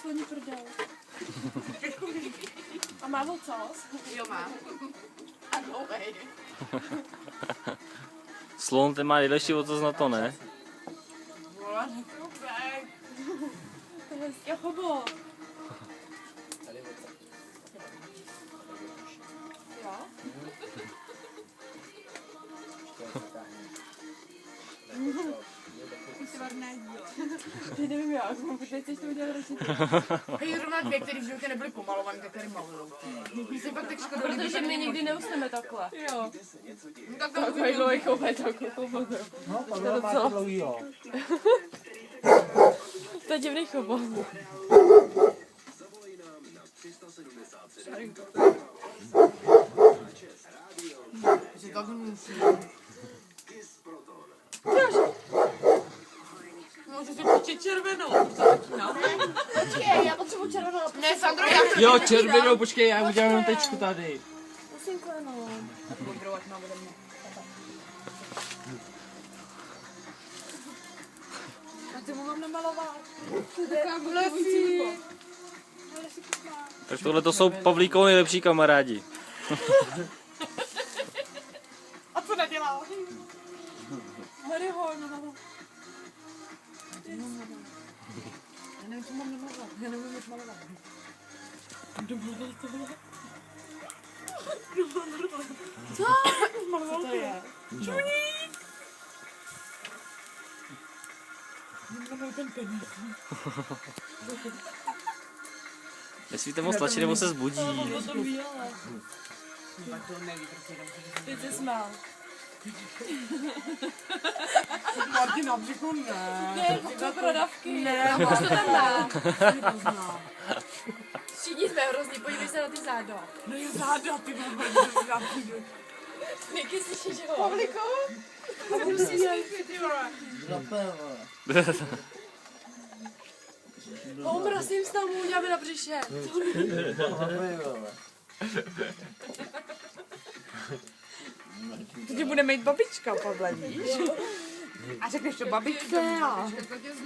sloní prdel. A má ocas? Jo, má. A dlouhej. Slon ten má nejlepší ocas na to, ne? Vole, nekrupek. To je hezký chobot. Jo? Výtvarné dílo. Ty nevím jak, protože chceš to udělat radši. Hej, zrovna dvě, které v životě nebyly pomalované, tak tady malujou. Když se pak tak škoda Protože my nikdy neusneme takhle. Jo. No, tak to Takový dlouhý chobot, takový chobot. No, tohle má dlouhý, jo. To je divný chobot. Že tak musí. No, že si počít červenou. Počkej, já potřebuji červenou. Ne, Sandro, já jsem Jo, červenou, počkej, já udělám jenom tečku tady. Musím klenout. Modrou, ať má ode mě. A ty mu mám namalovat. Lesí. Tak tohle to jsou Pavlíkovi nejlepší kamarádi. A co nedělá? Marihuana. Já nevím, co mám namalovat. Já nevím, jak malovat. Co? Co to je? Nesmíte moc tlačit, nebo se zbudí. To bílé. Tak to neví, prostě Teď se smál. Martin na břichu, ne. Ne, to prodavky. Ne, Už to tam má. má. Všichni jsme hrozný, podívej se na ty záda. No je záda, ty vole, já přijdu. Niky, slyšíš ho? Pavlíku? Omrazím stavu, uděláme na břiše. To tě bude mít babička, Pavle, víš? A řekneš to babičce a...